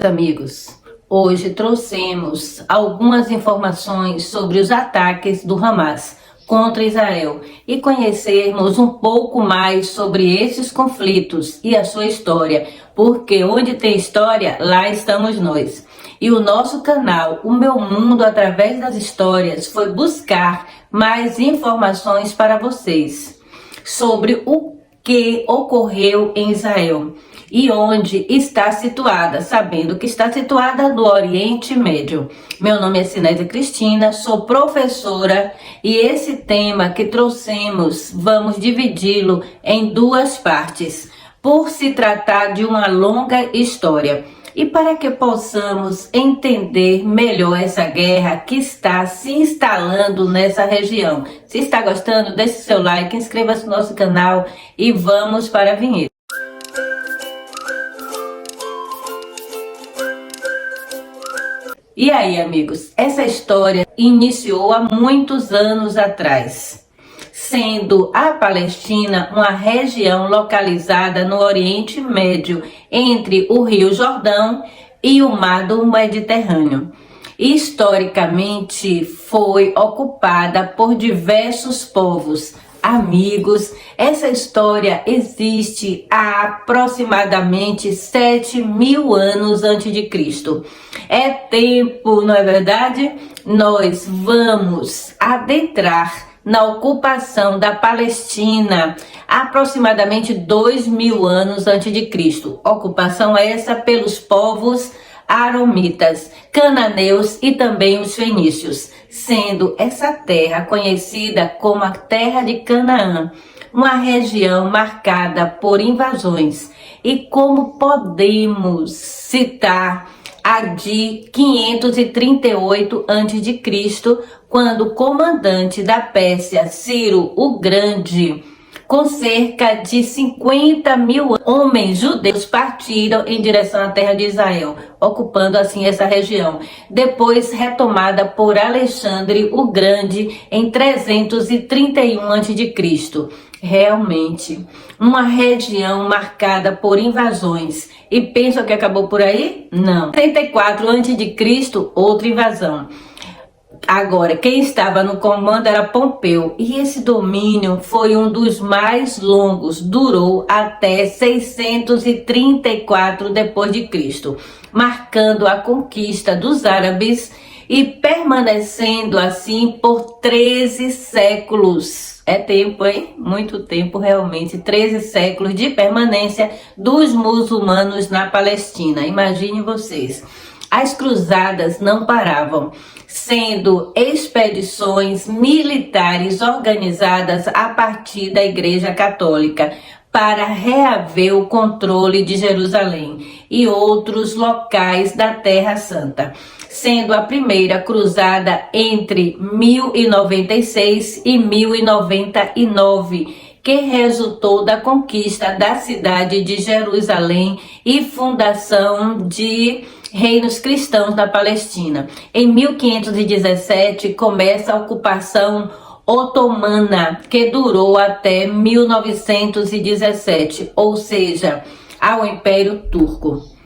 amigos, hoje trouxemos algumas informações sobre os ataques do Hamas contra Israel e conhecermos um pouco mais sobre esses conflitos e a sua história, porque onde tem história, lá estamos nós. E o nosso canal, O Meu Mundo Através das Histórias, foi buscar mais informações para vocês sobre o que ocorreu em Israel e onde está situada, sabendo que está situada no Oriente Médio. Meu nome é Sinésia Cristina, sou professora e esse tema que trouxemos, vamos dividi-lo em duas partes, por se tratar de uma longa história. E para que possamos entender melhor essa guerra que está se instalando nessa região. Se está gostando, deixe seu like, inscreva-se no nosso canal e vamos para a vinheta. E aí, amigos, essa história iniciou há muitos anos atrás, sendo a Palestina uma região localizada no Oriente Médio, entre o Rio Jordão e o Mar do Mediterrâneo. Historicamente, foi ocupada por diversos povos. Amigos, essa história existe há aproximadamente 7.000 anos antes de Cristo. É tempo, não é verdade? Nós vamos adentrar na ocupação da Palestina aproximadamente 2.000 anos antes de Cristo. Ocupação essa pelos povos aramitas, cananeus e também os fenícios, sendo essa terra conhecida como a Terra de Canaã, uma região marcada por invasões. E como podemos citar a de 538 a.C., quando o comandante da Pérsia, Ciro o Grande, com cerca de 50.000 homens judeus, partiram em direção à terra de Israel, ocupando assim essa região, depois retomada por Alexandre o Grande em 331 a.C. Realmente, uma região marcada por invasões. E pensam que acabou por aí? Não. 34 a.C., outra invasão. Agora, quem estava no comando era Pompeu, e esse domínio foi um dos mais longos, durou até 634 d.C., marcando a conquista dos árabes e permanecendo assim por 13 séculos. É tempo, hein? Muito tempo realmente, 13 séculos de permanência dos muçulmanos na Palestina. Imagine vocês. As cruzadas não paravam, sendo expedições militares organizadas a partir da Igreja Católica para reaver o controle de Jerusalém e outros locais da Terra Santa, sendo a primeira cruzada entre 1096 e 1099, que resultou da conquista da cidade de Jerusalém e fundação de reinos cristãos na Palestina. Em 1517 começa a ocupação otomana, que durou até 1917, ou seja, ao Império Turco.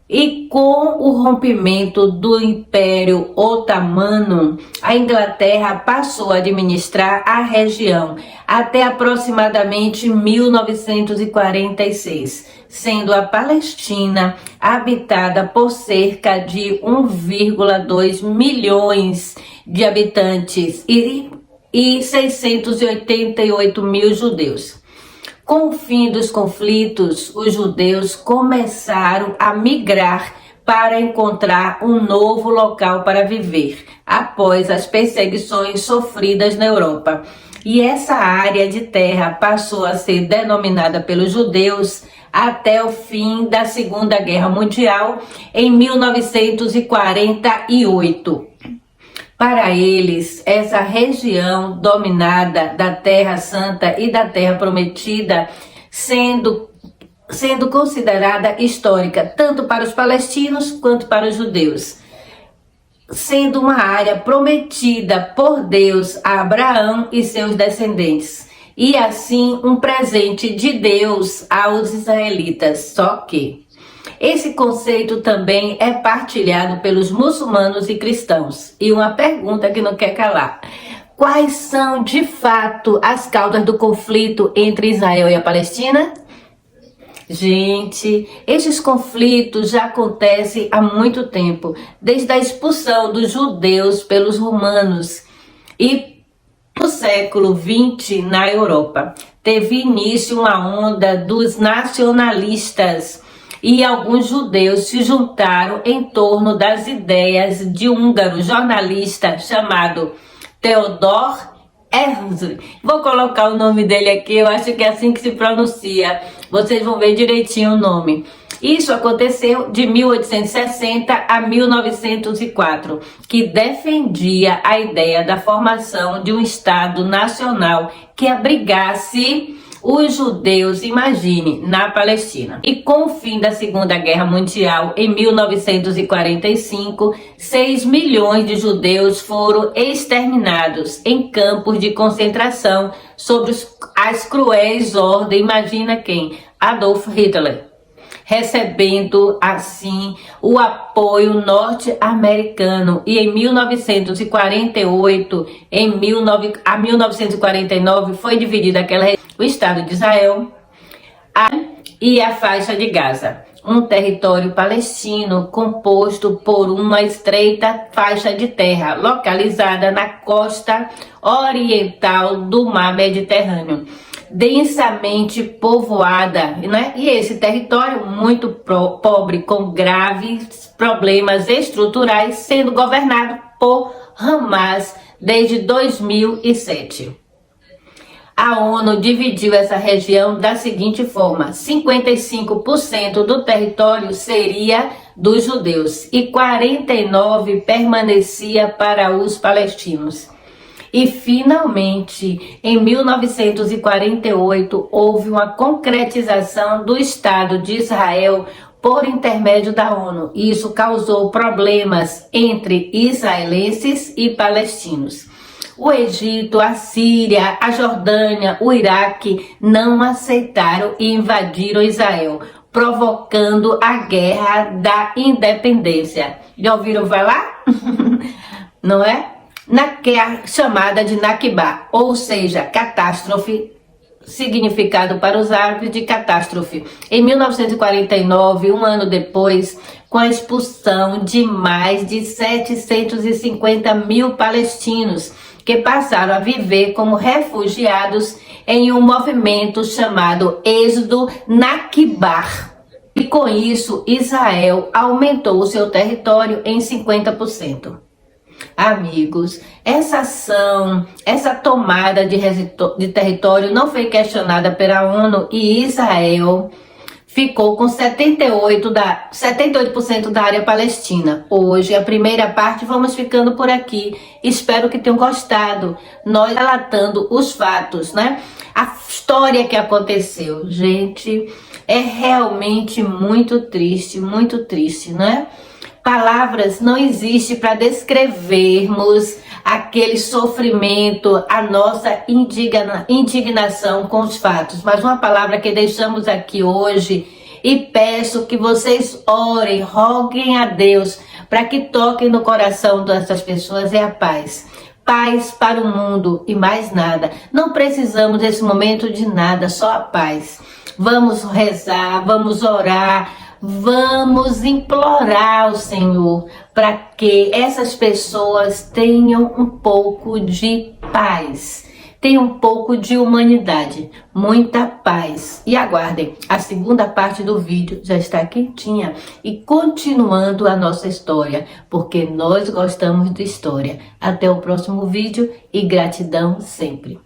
E com o rompimento do Império Otomano, a Inglaterra passou a administrar a região até aproximadamente 1946, sendo a Palestina habitada por cerca de 1,2 milhões de habitantes e 688 mil judeus. Com o fim dos conflitos, os judeus começaram a migrar para encontrar um novo local para viver, após as perseguições sofridas na Europa. E essa área de terra passou a ser denominada pelos judeus até o fim da Segunda Guerra Mundial, em 1948. Para eles, essa região dominada da Terra Santa e da Terra Prometida, sendo considerada histórica tanto para os palestinos quanto para os judeus, sendo uma área prometida por Deus a Abraão e seus descendentes, e assim um presente de Deus aos israelitas. Só que Esse conceito também é partilhado pelos muçulmanos e cristãos. E uma pergunta que não quer calar: quais são de fato as causas do conflito entre Israel e a Palestina? Gente, esses conflitos já acontecem há muito tempo, desde a expulsão dos judeus pelos romanos e no século XX na Europa. Teve início uma onda dos nacionalistas e alguns judeus se juntaram em torno das ideias de um húngaro jornalista chamado Theodor Herzl. Vou colocar o nome dele aqui, eu acho que é assim que se pronuncia. Vocês vão ver direitinho o nome. Isso aconteceu de 1860 a 1904, que defendia a ideia da formação de um Estado nacional que abrigasse os judeus, imagine, na Palestina. E com o fim da Segunda Guerra Mundial, em 1945, 6 milhões de judeus foram exterminados em campos de concentração sob as cruéis ordens, imagina quem? Adolf Hitler, recebendo assim o apoio norte-americano. E em 1948 a 1949 foi dividida o Estado de Israel e a faixa de Gaza, um território palestino composto por uma estreita faixa de terra localizada na costa oriental do Mar Mediterrâneo, densamente povoada, né? E esse território muito pobre, com graves problemas estruturais, sendo governado por Hamas desde 2007. A ONU dividiu essa região da seguinte forma: 55% do território seria dos judeus e 49% permanecia para os palestinos. E, finalmente, em 1948, houve uma concretização do Estado de Israel por intermédio da ONU. E isso causou problemas entre israelenses e palestinos. O Egito, a Síria, a Jordânia, o Iraque não aceitaram e invadiram Israel, provocando a Guerra da Independência. Já ouviram falar? Não é? Que é chamada de Nakba, ou seja, catástrofe, significado para os árabes de catástrofe. Em 1949, um ano depois, com a expulsão de mais de 750 mil palestinos, que passaram a viver como refugiados em um movimento chamado Êxodo Nakba. E com isso, Israel aumentou o seu território em 50%. Amigos, essa ação, essa tomada de território não foi questionada pela ONU e Israel ficou com 78% da área palestina. Hoje, a primeira parte, vamos ficando por aqui. Espero que tenham gostado. Nós relatando os fatos, né? A história que aconteceu. Gente, é realmente muito triste, né? Palavras não existem para descrevermos aquele sofrimento, a nossa indignação com os fatos. Mas uma palavra que deixamos aqui hoje e peço que vocês orem, roguem a Deus para que toquem no coração dessas pessoas é a paz. Paz para o mundo e mais nada. Não precisamos nesse momento de nada, só a paz. Vamos rezar, vamos orar. Vamos implorar ao Senhor para que essas pessoas tenham um pouco de paz, tenham um pouco de humanidade, muita paz. E aguardem, a segunda parte do vídeo já está quentinha e continuando a nossa história, porque nós gostamos de história. Até o próximo vídeo e gratidão sempre.